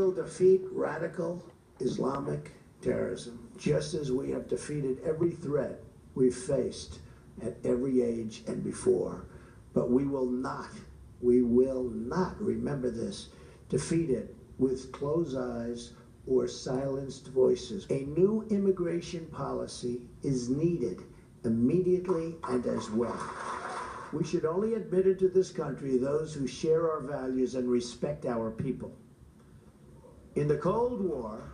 will defeat radical Islamic terrorism, just as we have defeated every threat we've faced at every age and before. But we will not, remember this, defeat it with closed eyes or silenced voices. A new immigration policy is needed immediately and as well. We should only admit into this country those who share our values and respect our people. In the Cold War,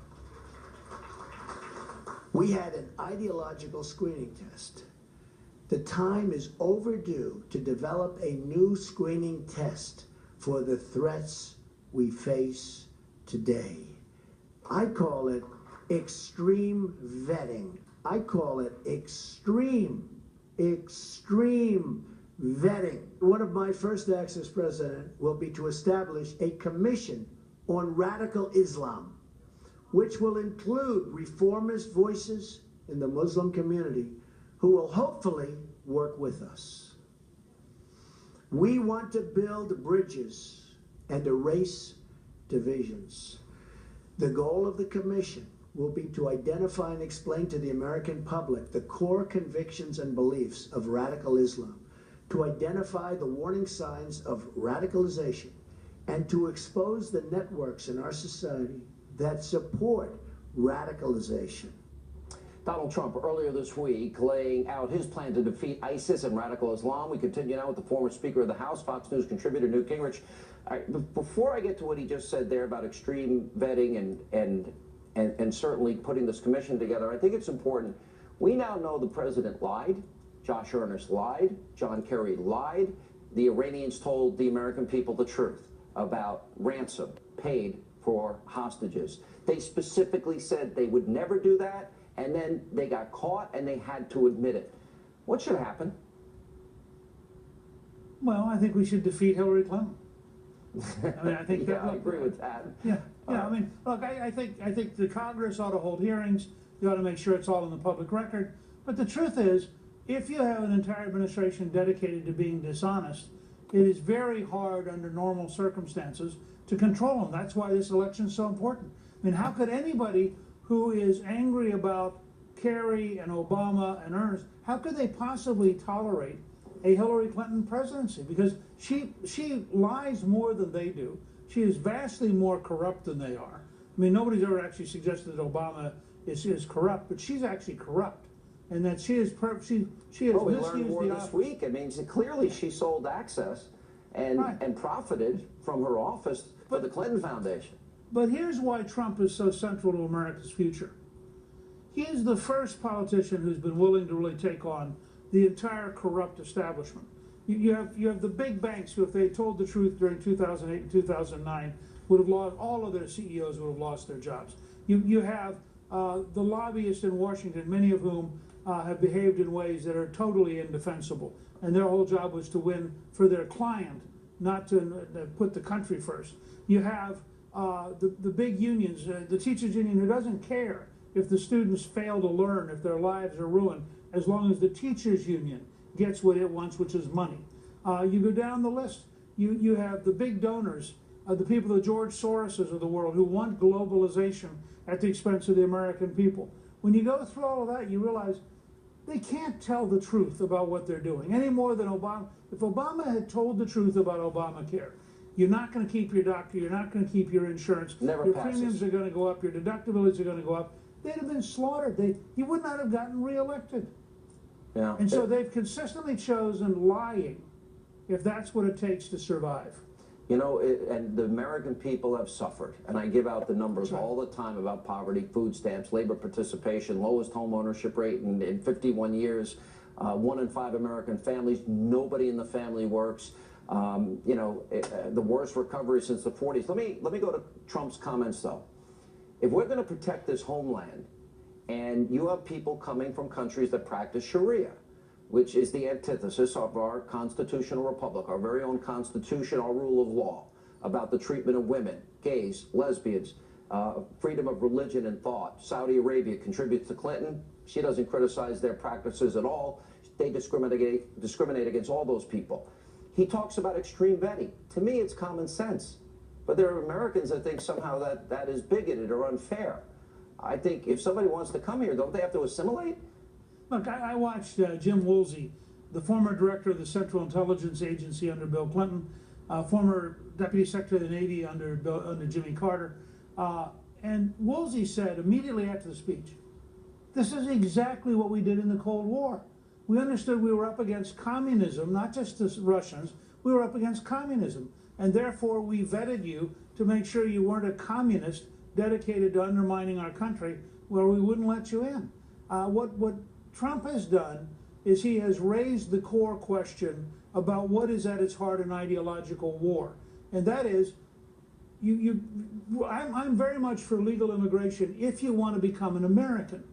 we had an ideological screening test. The time is overdue to develop a new screening test for the threats we face today. I call it extreme vetting. I call it extreme vetting. One of my first acts as president will be to establish a commission on radical Islam, which will include reformist voices in the Muslim community who will hopefully work with us. We want to build bridges and erase divisions. The goal of the commission will be to identify and explain to the American public the core convictions and beliefs of radical Islam, to identify the warning signs of radicalization, and to expose the networks in our society that support radicalization. Donald Trump earlier this week laying out his plan to defeat ISIS and radical Islam. We continue now with the former Speaker of the House, Fox News contributor Newt Gingrich. Before I get to what he just said there about extreme vetting and certainly putting this commission together, I think it's important. We now know the president lied, Josh Earnest lied, John Kerry lied. The Iranians told the American people the truth about ransom paid for hostages. They specifically said they would never do that, and then they got caught and they had to admit it. What should happen? Well, I think we should defeat Hillary Clinton. I mean, I think yeah, I agree with that. Yeah. I mean, look, I think the Congress ought to hold hearings. You ought to make sure it's all in the public record. But the truth is, if you have an entire administration dedicated to being dishonest, it is very hard under normal circumstances to control them. That's why this election is so important. I mean, how could anybody who is angry about Kerry and Obama and Ernst, how could they possibly tolerate a Hillary Clinton presidency? Because she lies more than they do. She is vastly more corrupt than they are. I mean, nobody's ever actually suggested that Obama is corrupt, but she's actually corrupt, and that she has we learned more this week. I mean, clearly she sold access and profited from her office for the Clinton Foundation. But here's why Trump is so central to America's future. He is the first politician who's been willing to really take on the entire corrupt establishment. You have the big banks who, if they told the truth during 2008 and 2009, would have lost, all of their CEOs would have lost their jobs. You have the lobbyists in Washington, many of whom have behaved in ways that are totally indefensible, and their whole job was to win for their client, not to put the country first. You have the big unions, the teachers union, who doesn't care if the students fail to learn, if their lives are ruined, as long as the teachers union gets what it wants, which is money. You go down the list, you have the big donors, the people, the George Soroses of the world, who want globalization at the expense of the American people. When you go through all of that, you realize they can't tell the truth about what they're doing any more than Obama. If Obama had told the truth about Obamacare, you're not going to keep your doctor, you're not going to keep your insurance, your premiums are going to go up, your deductibles are going to go up, they'd have been slaughtered. He would not have gotten reelected. Yeah. And so they've consistently chosen lying if that's what it takes to survive. You know, and the American people have suffered, and I give out the numbers all the time about poverty, food stamps, labor participation, lowest home ownership rate in 51 years, 1 in 5 American families, nobody in the family works, you know, the worst recovery since the 40s. Let me go to Trump's comments, though. If we're going to protect this homeland, and you have people coming from countries that practice Sharia, which is the antithesis of our constitutional republic, our very own constitution, our rule of law, about the treatment of women, gays, lesbians, freedom of religion and thought. Saudi Arabia contributes to Clinton. She doesn't criticize their practices at all. They discriminate against all those people. He talks about extreme vetting. To me, it's common sense. But there are Americans that think somehow that is bigoted or unfair. I think if somebody wants to come here, don't they have to assimilate? Look, I watched Jim Woolsey, the former director of the Central Intelligence Agency under Bill Clinton, former Deputy Secretary of the Navy under Jimmy Carter, and Woolsey said immediately after the speech, this is exactly what we did in the Cold War. We understood we were up against communism, not just the Russians, we were up against communism. And therefore we vetted you to make sure you weren't a communist dedicated to undermining our country, where we wouldn't let you in. What Trump has done is he has raised the core question about what is at its heart an ideological war. And that is, I'm very much for legal immigration if you want to become an American.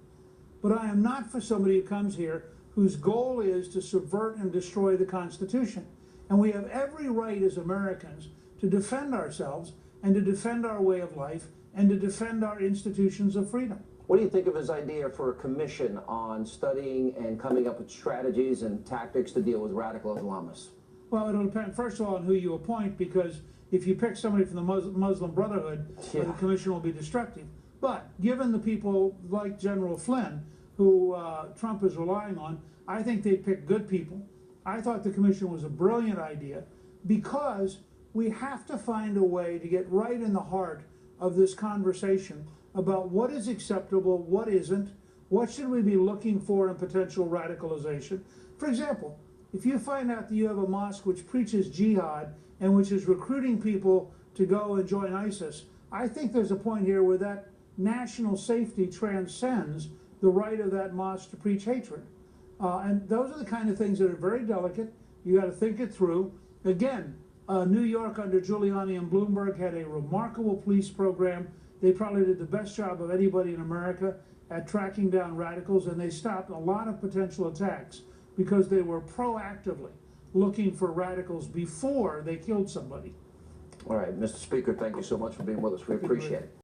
But I am not for somebody who comes here whose goal is to subvert and destroy the Constitution. And we have every right as Americans to defend ourselves and to defend our way of life and to defend our institutions of freedom. What do you think of his idea for a commission on studying and coming up with strategies and tactics to deal with radical Islamists? Well, it'll depend, first of all, on who you appoint, because if you pick somebody from the Muslim Brotherhood, the commission will be destructive. But given the people like General Flynn, who Trump is relying on, I think they pick good people. I thought the commission was a brilliant idea, because we have to find a way to get right in the heart of this conversation about what is acceptable, what isn't, what should we be looking for in potential radicalization. For example, if you find out that you have a mosque which preaches jihad and which is recruiting people to go and join ISIS, I think there's a point here where that national safety transcends the right of that mosque to preach hatred. And those are the kind of things that are very delicate. You got to think it through. Again, New York under Giuliani and Bloomberg had a remarkable police program. They probably did the best job of anybody in America at tracking down radicals, and they stopped a lot of potential attacks because they were proactively looking for radicals before they killed somebody. All right, Mr. Speaker, thank you so much for being with us. We appreciate it.